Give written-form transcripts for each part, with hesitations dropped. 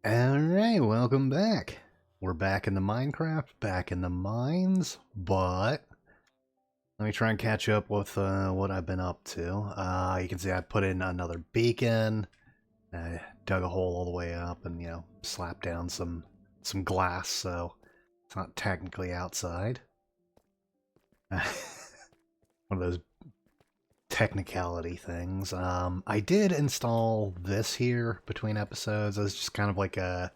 Alright, welcome back. We're back in the Minecraft, back in the mines, but let me try and catch up with what I've been up to. You can see I put in another beacon, I dug a hole all the way up and, slapped down some glass, so it's not technically outside. One of those technicality things. I did install this here between episodes as just kind of like a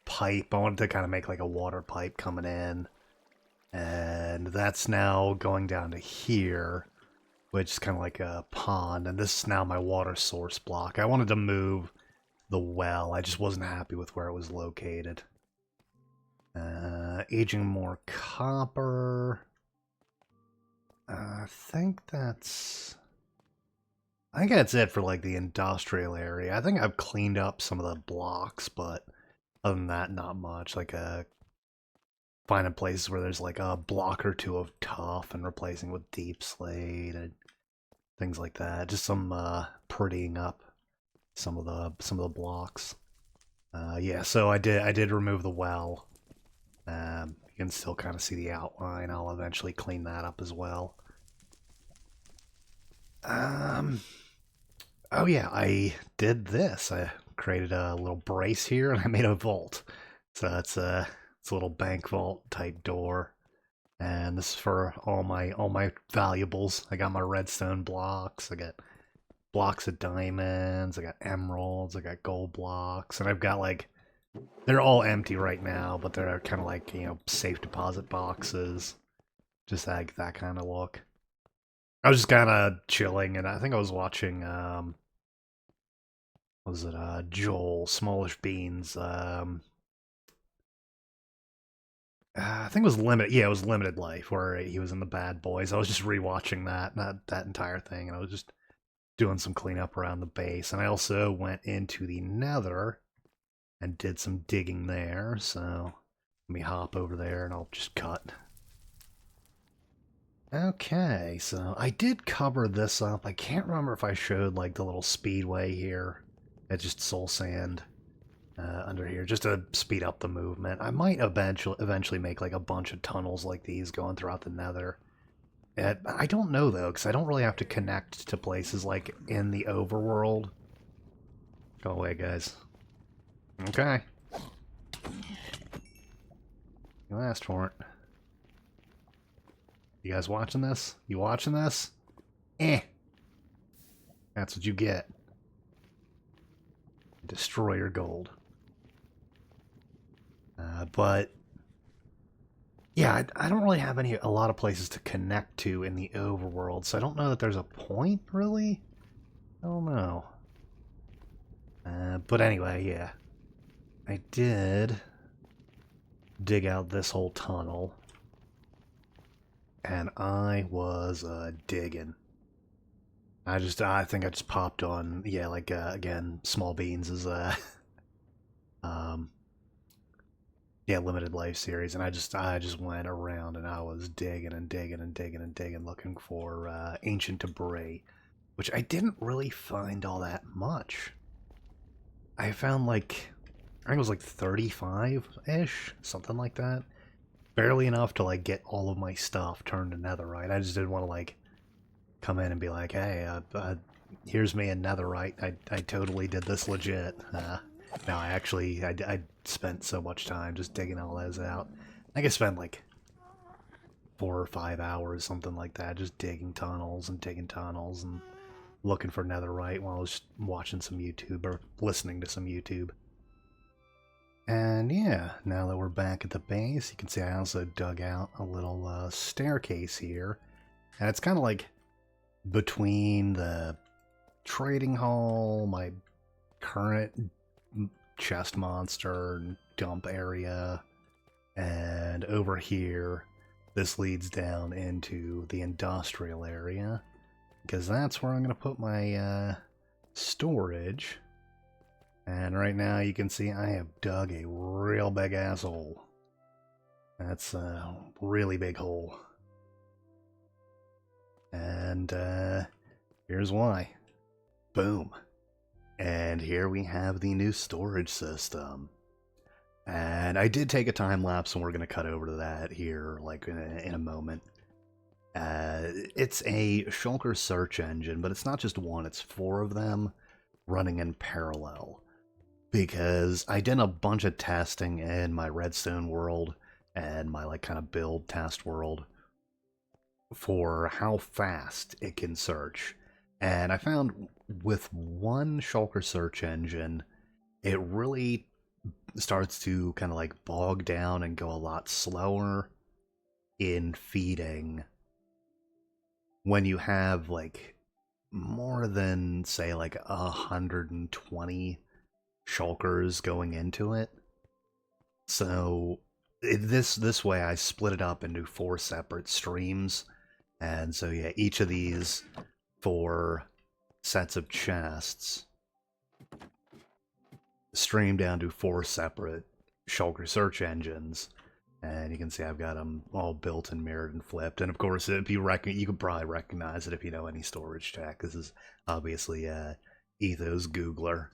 pipe. I wanted to kind of make like a water pipe coming in, and that's now going down to here, which is kind of like a pond, and this is now my water source block. I wanted to move the well. I just wasn't happy with where it was located. Aging more copper. I think that's it for like the industrial area. I think I've cleaned up some of the blocks, but other than that, not much. Like finding places where there's like a block or two of tough and replacing with deep slate and things like that. Just some prettying up some of the blocks. Yeah, so I did remove the well. You can still kind of see the outline. I'll eventually clean that up as well. Oh yeah, I did this. I created a little brace here and I made a vault. So it's a little bank vault type door. And this is for all my valuables. I got my redstone blocks, I got blocks of diamonds, I got emeralds, I got gold blocks, and I've got like they're all empty right now, but they're kind of like, safe deposit boxes. Just like that kind of look. I was just kind of chilling, and I think I was watching, was it Joel Smallish Beans? I think it was Limited. Yeah, it was Limited Life, where he was in the Bad Boys. I was just rewatching that entire thing, and I was just doing some cleanup around the base. And I also went into the Nether and did some digging there. So let me hop over there, and I'll just cut. Okay, so I did cover this up. I can't remember if I showed like the little speedway here. It's just soul sand under here, just to speed up the movement. I might eventually make like a bunch of tunnels like these going throughout the Nether. I don't know though, because I don't really have to connect to places like in the overworld. Go away, guys. Okay. You asked for it. You guys watching this? You watching this? Eh. That's what you get. Destroy your gold. But yeah, I don't really have a lot of places to connect to in the overworld, so I don't know that there's a point, really. I don't know. But anyway, yeah. I did dig out this whole tunnel, and I was digging. I think I just popped on, yeah, like, again, Small Beans is, yeah, Limited Life series, and I just went around and I was digging and digging and digging and digging, looking for ancient debris, which I didn't really find all that much. I found like, I think it was like 35-ish, something like that. Barely enough to like get all of my stuff turned to netherite. I just didn't want to like come in and be like, hey, here's me in netherite. I totally did this legit. No, I spent so much time just digging all those out. I could spend like 4 or 5 hours, something like that, just digging tunnels and looking for netherite while I was watching some YouTube or listening to some YouTube. And yeah, now that we're back at the base, you can see I also dug out a little staircase here. And it's kind of like between the trading hall, my current chest monster and dump area, and over here, this leads down into the industrial area, because that's where I'm going to put my storage. And right now you can see I have dug a real big ass hole. That's a really big hole. And here's why. Boom. And here we have the new storage system. And I did take a time lapse, and we're going to cut over to that here, like in a moment. It's a shulker search engine, but it's not just one, it's 4 of them running in parallel. Because I did a bunch of testing in my redstone world and my like kind of build test world for how fast it can search. And I found with one shulker search engine, it really starts to kind of like bog down and go a lot slower in feeding when you have like more than say like 120 shulkers going into it. So this way I split it up into 4 separate streams, and so yeah, each of these 4 sets of chests stream down to 4 separate shulker search engines. And you can see I've got them all built and mirrored and flipped. And of course, if you could probably recognize it if you know any storage tech. This is obviously Ethos Googler.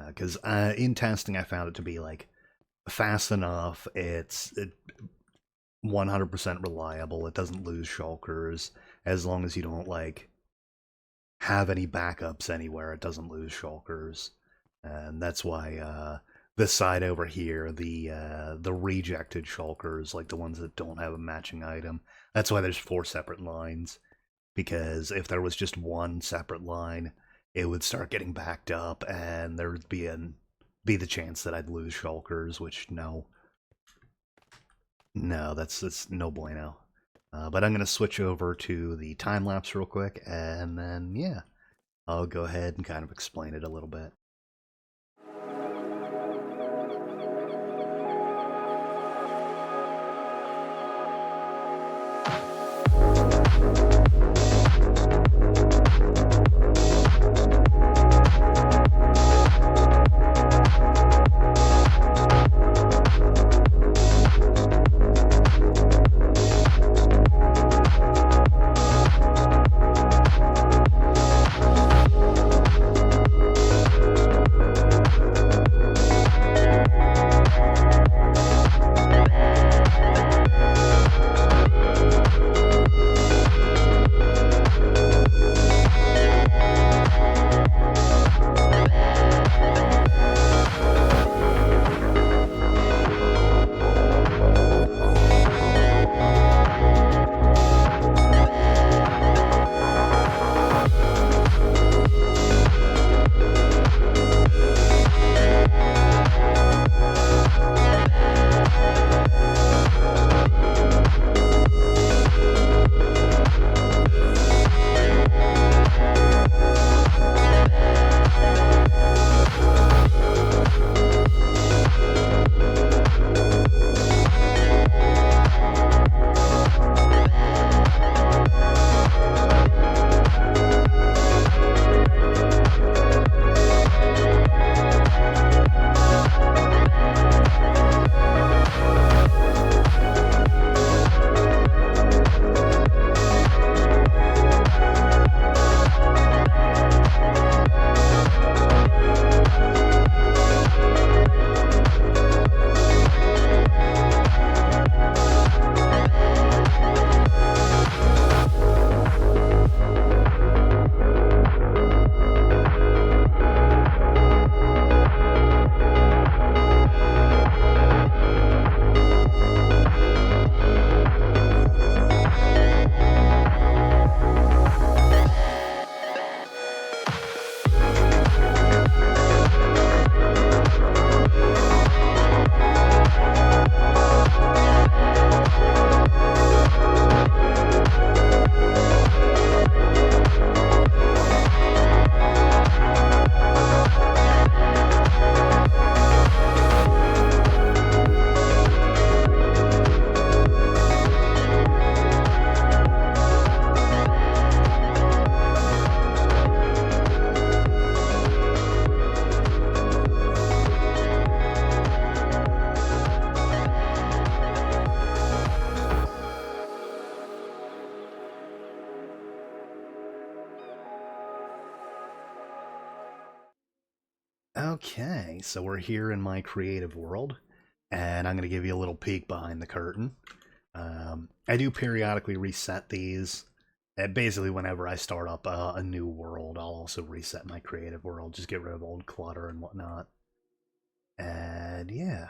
Because in testing, I found it to be like fast enough. It's 100% reliable. It doesn't lose shulkers as long as you don't like have any backups anywhere. It doesn't lose shulkers, and that's why this side over here, the rejected shulkers, like the ones that don't have a matching item, that's why there's 4 separate lines. Because if there was just one separate line, it would start getting backed up, and there would be the chance that I'd lose shulkers, which no, that's no bueno. But I'm gonna switch over to the time lapse real quick, and then yeah, I'll go ahead and kind of explain it a little bit. Okay, so we're here in my creative world, and I'm going to give you a little peek behind the curtain. I do periodically reset these. Basically, whenever I start up a new world, I'll also reset my creative world, just get rid of old clutter and whatnot. And yeah,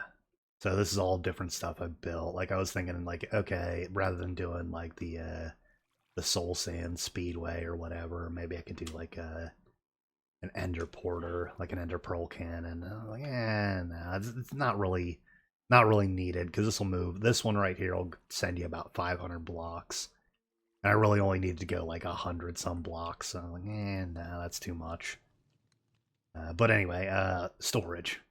so this is all different stuff I've built. Like I was thinking, like, okay, rather than doing like the Soul Sand Speedway or whatever, maybe I could do like an Ender Porter, like an Ender Pearl Cannon. And I'm like, no, it's not really needed because this will move. This one right here will send you about 500 blocks, and I really only need to go like 100 some blocks. So I'm like, no, that's too much. But anyway, storage.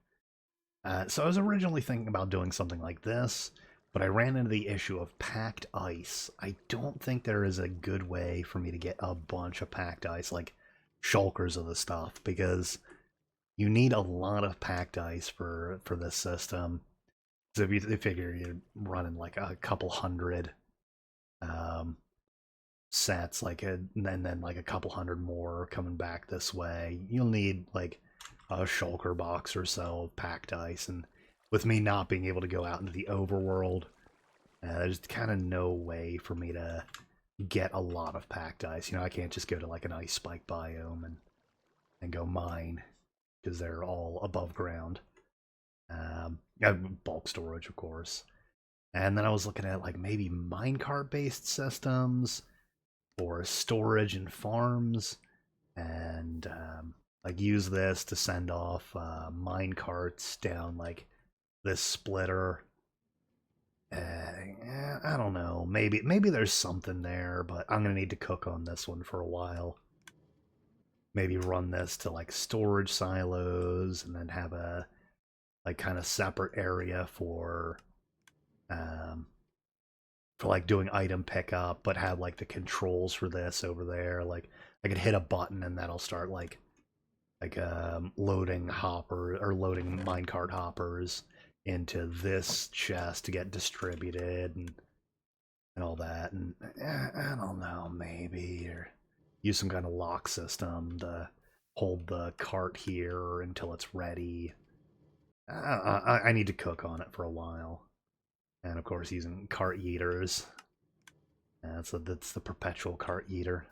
So I was originally thinking about doing something like this, but I ran into the issue of packed ice. I don't think there is a good way for me to get a bunch of packed ice, like shulkers of the stuff, because you need a lot of packed ice for this system. So if you figure you're running like a couple hundred um, sets, and then like a couple hundred more coming back this way, you'll need like a shulker box or so of packed ice. And with me not being able to go out into the overworld, there's kind of no way for me to get a lot of packed ice. You know, I can't just go to like an ice spike biome and go mine because they're all above ground. Bulk storage, of course. And then I was looking at like maybe minecart based systems for storage and farms, and like use this to send off mine carts down like this splitter. I don't know. Maybe there's something there, but I'm gonna need to cook on this one for a while. Maybe run this to like storage silos, and then have a like kind of separate area for like doing item pickup, but have like the controls for this over there. Like I could hit a button and that'll start like loading hopper or loading minecart hoppers into this chest to get distributed and all that. And I don't know, maybe, or use some kind of lock system to hold the cart here until it's ready. I need to cook on it for a while. And of course using cart eaters. That's the perpetual cart eater.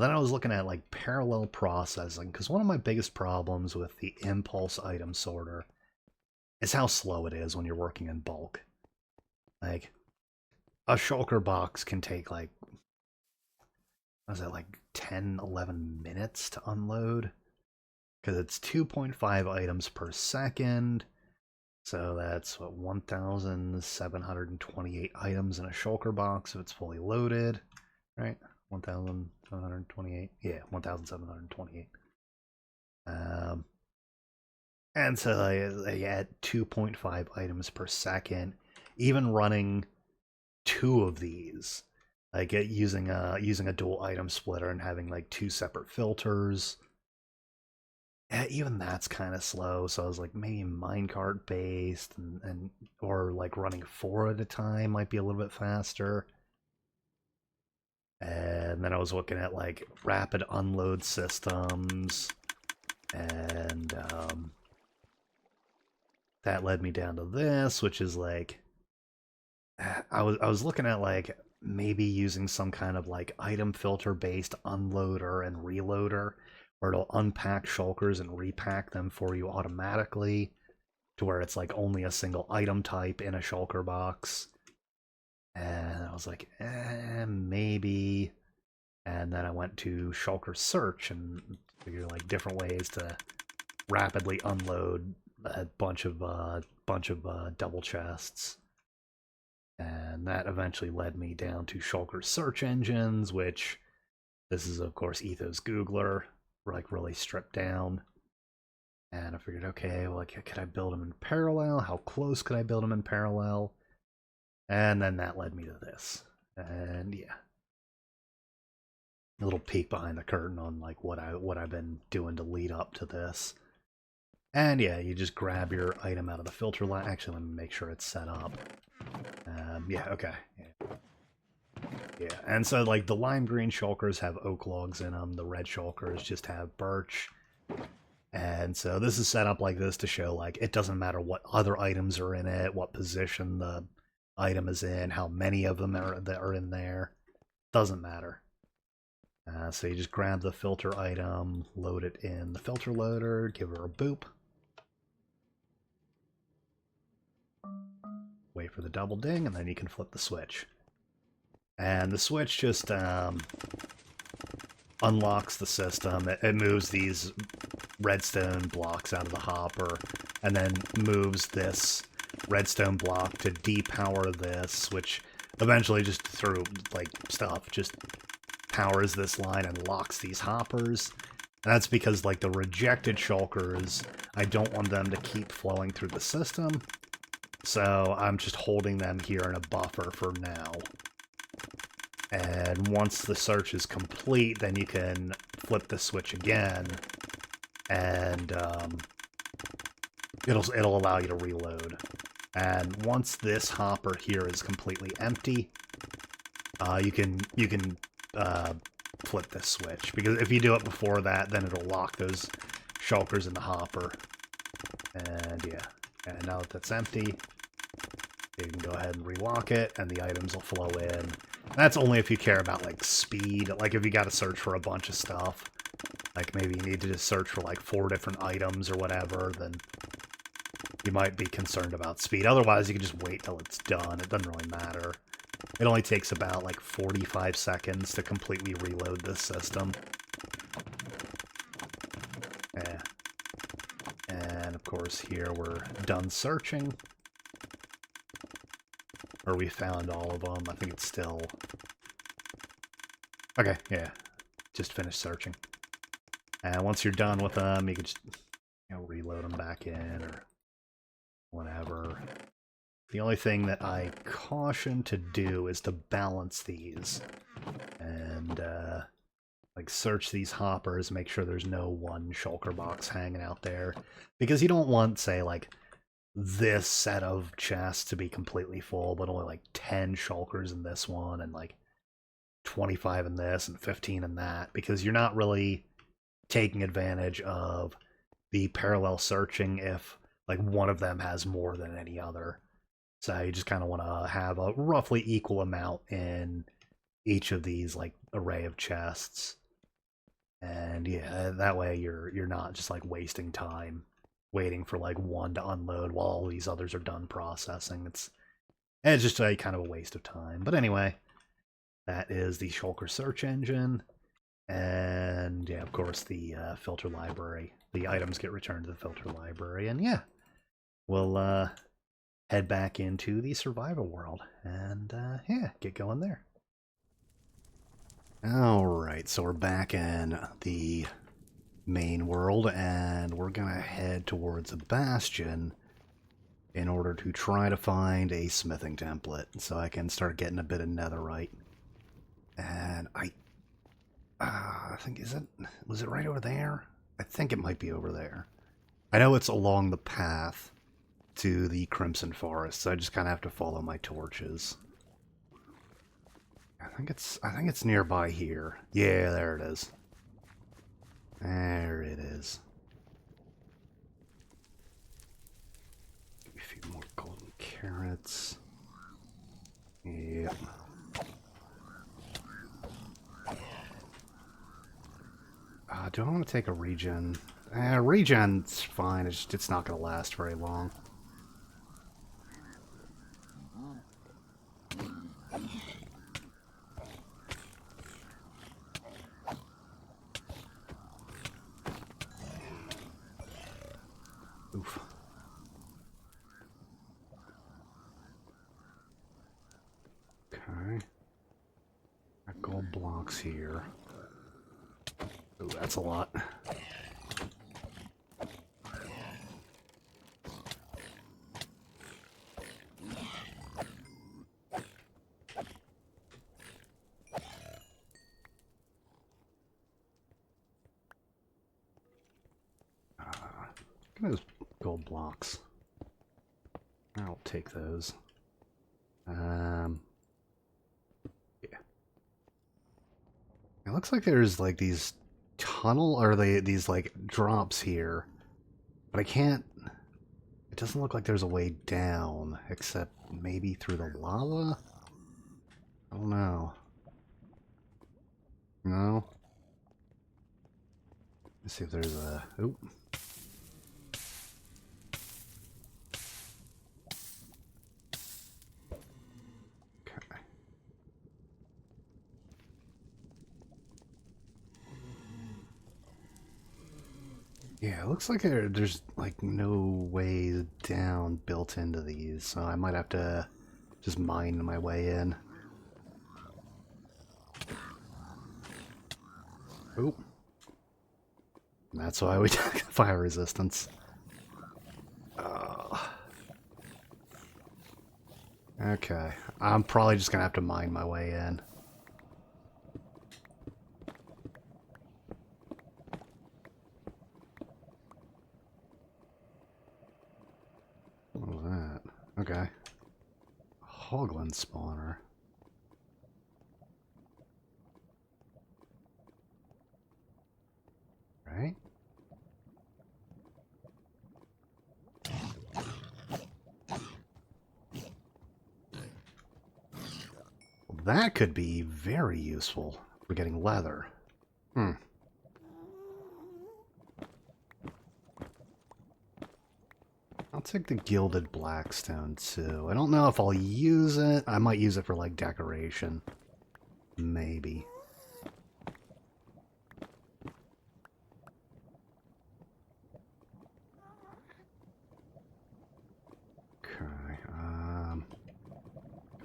Then I was looking at like parallel processing, because one of my biggest problems with the impulse item sorter is how slow it is when you're working in bulk. Like a shulker box can take like, what is that, like 10, 11 minutes to unload? Because it's 2.5 items per second. So that's what, 1,728 items in a shulker box if it's fully loaded, right? 1,728. Yeah, 1,728. And so I add 2.5 items per second. Even running two of these, like using a dual item splitter and having like two separate filters. Even that's kind of slow. So I was like, maybe minecart based, and or like running 4 at a time might be a little bit faster. And then I was looking at like rapid unload systems, and that led me down to this, which is like I was looking at like maybe using some kind of like item filter based unloader and reloader, where it'll unpack shulkers and repack them for you automatically, to where it's like only a single item type in a shulker box. And I was like, maybe. And then I went to shulker search and figured like different ways to rapidly unload a bunch of double chests. And that eventually led me down to shulker search engines, which this is of course Ethos Googler, like really stripped down. And I figured, okay, well, like, could I build them in parallel? How close could I build them in parallel? And then that led me to this. And yeah, a little peek behind the curtain on like what I've been doing to lead up to this. And yeah, you just grab your item out of the filter line. Actually, let me make sure it's set up. Yeah, okay. Yeah. Yeah, and so like the lime green shulkers have oak logs in them, the red shulkers just have birch. And so this is set up like this to show like it doesn't matter what other items are in it, what position the item is in, how many of them are that are in there. Doesn't matter. So you just grab the filter item, load it in the filter loader, give her a boop. Wait for the double ding, and then you can flip the switch. And the switch just unlocks the system. It moves these redstone blocks out of the hopper, and then moves this redstone block to depower this, which eventually just through like stuff just powers this line and locks these hoppers. And that's because like the rejected shulkers, I don't want them to keep flowing through the system, so I'm just holding them here in a buffer for now. And once the search is complete, then you can flip the switch again, and it'll allow you to reload. And once this hopper here is completely empty, you can flip this switch, because if you do it before that, then it'll lock those shulkers in the hopper. And yeah, and now that that's empty, you can go ahead and relock it, and the items will flow in. That's only if you care about like speed. Like if you got to search for a bunch of stuff, like maybe you need to just search for like 4 different items or whatever, then you might be concerned about speed. Otherwise, you can just wait till it's done. It doesn't really matter. It only takes about like 45 seconds to completely reload this system. Yeah. And of course here we're done searching. Or we found all of them. I think it's still... Okay, yeah. Just finished searching. And once you're done with them, you can just, reload them back in or whatever. The only thing that I caution to do is to balance these. And, like, search these hoppers, make sure there's no one shulker box hanging out there. Because you don't want, say, like, this set of chests to be completely full, but only like 10 shulkers in this one, and like 25 in this, and 15 in that, because you're not really taking advantage of the parallel searching if like one of them has more than any other. So you just kind of want to have a roughly equal amount in each of these like array of chests. And yeah, that way you're not just like wasting time waiting for like one to unload while all these others are done processing. It's just a kind of a waste of time. But anyway, that is the shulker search engine. And yeah, of course, the filter library. The items get returned to the filter library. And yeah, we'll head back into the survival world and yeah, get going there. Alright, so we're back in the main world, and we're gonna head towards a bastion in order to try to find a smithing template so I can start getting a bit of netherite. And I think, was it right over there? I think it might be over there. I know it's along the path to the Crimson Forest, so I just kind of have to follow my torches. I think it's nearby here. Yeah, there it is. There it is. A few more golden carrots. Yep. Do I want to take a regen? Regen's fine. It's not going to last very long. Oof. Okay. Got gold blocks here. Ooh, that's a lot. Look at those gold blocks. I'll take those. Yeah. looks like there's like these tunnel or these like drops here, but I can't. It doesn't look like there's a way down, except maybe through the lava. I don't know. No. Let's see if there's a. Oop. Okay. Yeah, it looks like there's like no way down built into these, so I might have to just mine my way in. Oop. That's why we took fire resistance. Okay, I'm probably just gonna have to mine my way in. What was that? Okay. Hoglin spawner. Right? Well, that could be very useful for getting leather. Hmm. I'll take the gilded blackstone too. I don't know if I'll use it. I might use it for like decoration. Maybe. Okay.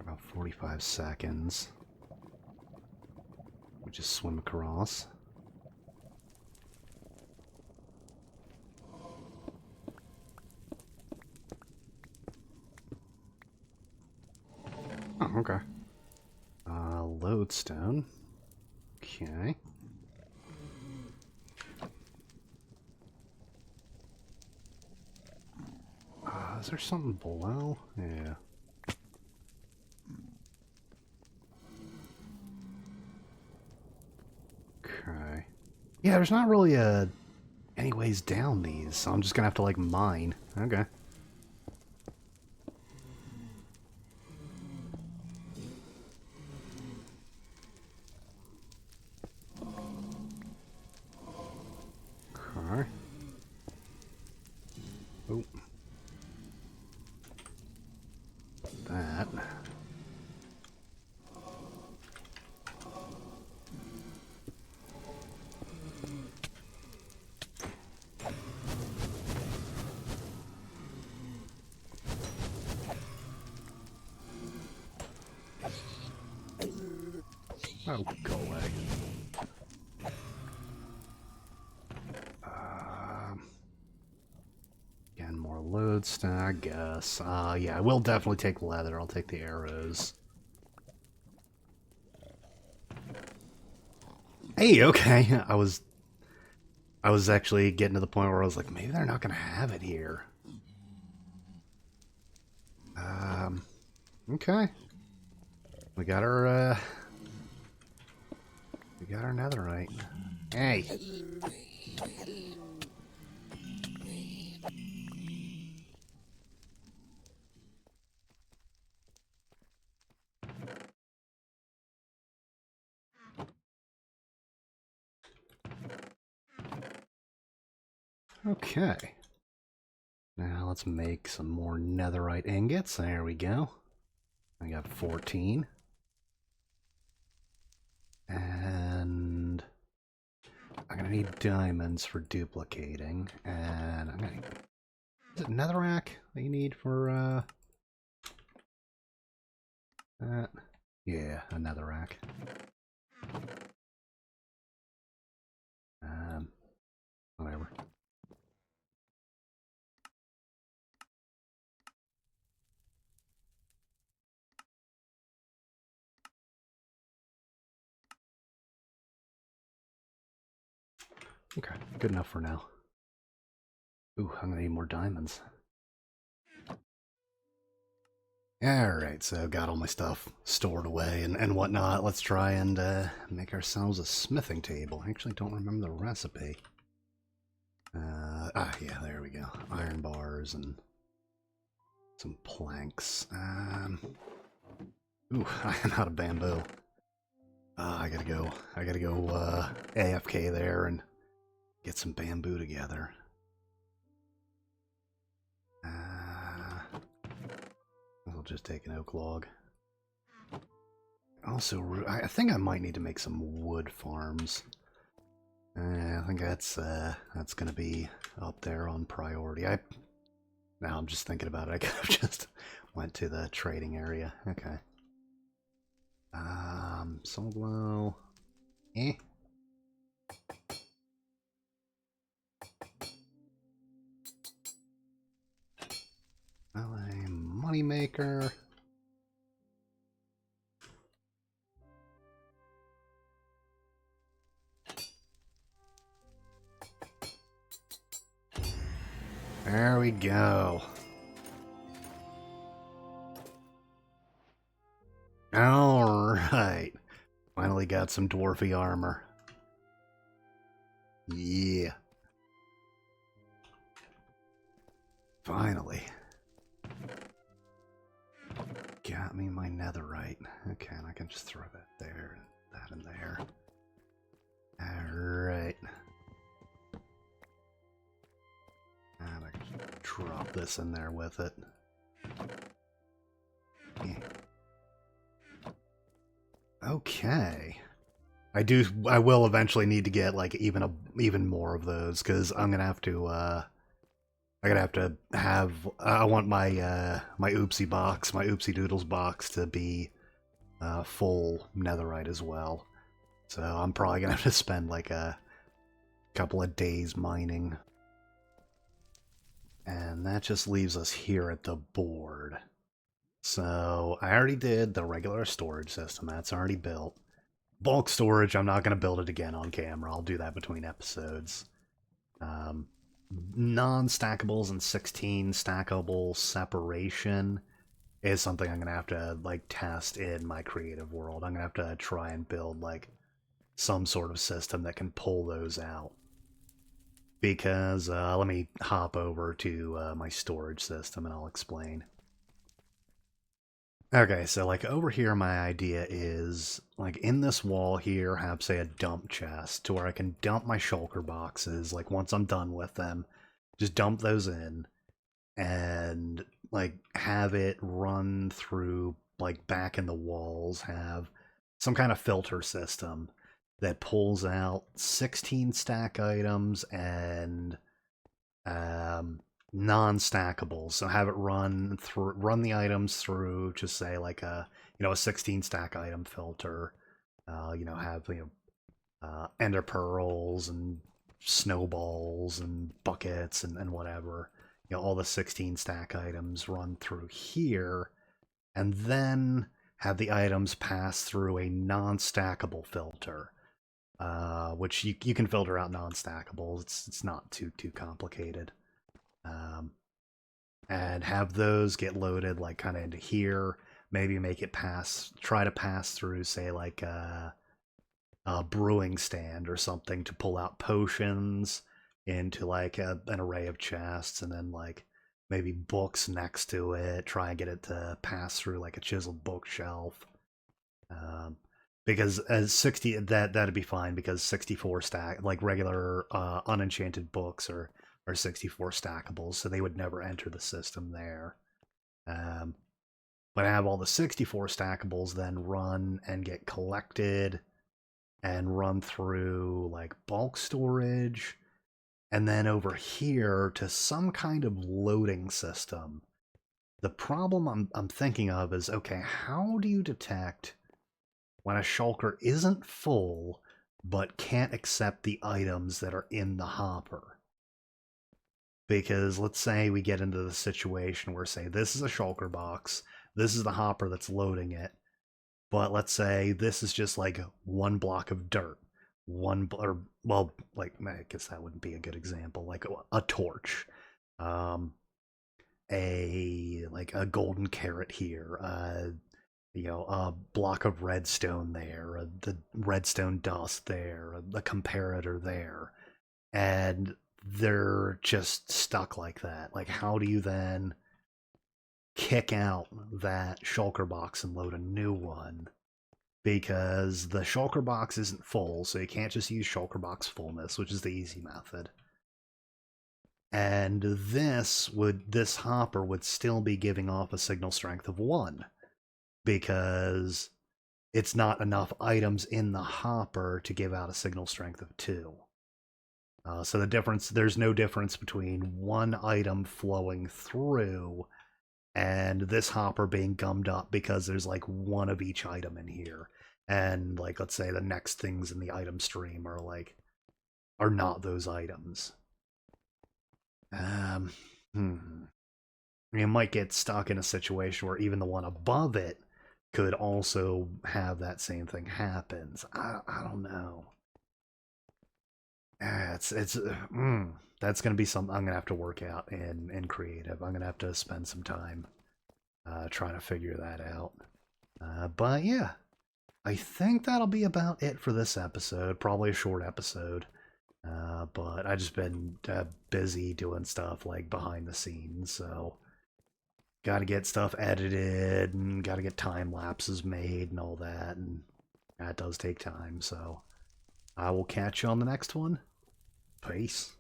About 45 seconds. We just swim across. Oh, okay. Lodestone. Okay. Is there something below? Yeah. Okay. Yeah, there's not really any ways down these, so I'm just gonna have to like mine. Okay. Okay. Oh. That. Oh, go away. Again, more lodestone, I guess. Yeah, I will definitely take leather. I'll take the arrows. Hey, okay. I was actually getting to the point where I was like, maybe they're not gonna have it here. Okay. We got our netherite. Hey. Okay. Now let's make some more netherite ingots. There we go. I got 14. And I'm gonna need diamonds for duplicating. And I'm gonna... Is it netherrack that you need for that? Yeah, a netherrack. Whatever. Okay, good enough for now. Ooh, I'm gonna need more diamonds. Alright, so got all my stuff stored away and whatnot. Let's try and make ourselves a smithing table. I actually don't remember the recipe. Yeah, there we go. Iron bars and some planks. Ooh, I am out of bamboo. I gotta go AFK there and get some bamboo together. I'll just take an oak log. Also, I think I might need to make some wood farms. I think that's gonna be up there on priority. Now I'm just thinking about it. I could have just went to the trading area. Okay. Solo. Eh. Well, a moneymaker. There we go. Alright. Finally got some dwarfy armor. Yeah. Finally. Got me my netherite. Okay, and I can just throw that there and that in there. Alright. And I can drop this in there with it. Yeah. Okay. I will eventually need to get like even more of those, because I'm gonna have to I want my my oopsie box, my oopsie doodles box to be full netherite as well. So I'm probably gonna have to spend like a couple of days mining. And that just leaves us here at the board. So I already did the regular storage system. That's already built. Bulk storage, I'm not going to build it again on camera. I'll do that between episodes. Non-stackables and 16 stackable separation is something I'm going to have to like test in my creative world. I'm going to have to try and build like some sort of system that can pull those out. Because let me hop over to my storage system and I'll explain. Okay, so like over here my idea is like in this wall here have say a dump chest to where I can dump my shulker boxes like once I'm done with them. Just dump those in and like have it run through like back in the walls, have some kind of filter system that pulls out 16 stack items and non-stackable. So have it run the items through, just say like a a 16 stack item filter. Have ender pearls and snowballs and buckets and whatever. All the 16 stack items run through here, and then have the items pass through a non-stackable filter. Which you can filter out non-stackables. It's not too complicated. And have those get loaded like kind of into here. Maybe make it try to pass through, say like a brewing stand or something to pull out potions into like an array of chests, and then like maybe books next to it. Try and get it to pass through like a chiseled bookshelf. Because as 60 that'd be fine, because 64 stack like regular unenchanted books are 64 stackables, so they would never enter the system there. But I have all the 64 stackables then run and get collected and run through like bulk storage, and then over here to some kind of loading system. The problem I'm thinking of is, okay, how do you detect when a shulker isn't full but can't accept the items that are in the hopper? Because let's say we get into the situation where, say, this is a shulker box, this is the hopper that's loading it, but let's say this is just like one block of dirt, like I guess that wouldn't be a good example, like a torch, a golden carrot here, a block of redstone there, the redstone dust there, a comparator there, and they're just stuck like that. Like, how do you then kick out that shulker box and load a new one? Because the shulker box isn't full, so you can't just use shulker box fullness, which is the easy method. And this hopper would still be giving off a signal strength of 1, because it's not enough items in the hopper to give out a signal strength of 2. So there's no difference between one item flowing through and this hopper being gummed up because there's like one of each item in here. And like, let's say the next things in the item stream are not those items. You might get stuck in a situation where even the one above it could also have that same thing happens. I don't know. That's gonna be something I'm gonna have to work out in creative. I'm gonna have to spend some time trying to figure that out. But yeah, I think that'll be about it for this episode. Probably a short episode. But I just been busy doing stuff like behind the scenes, so got to get stuff edited and got to get time lapses made and all that, and that does take time. So I will catch you on the next one. Peace.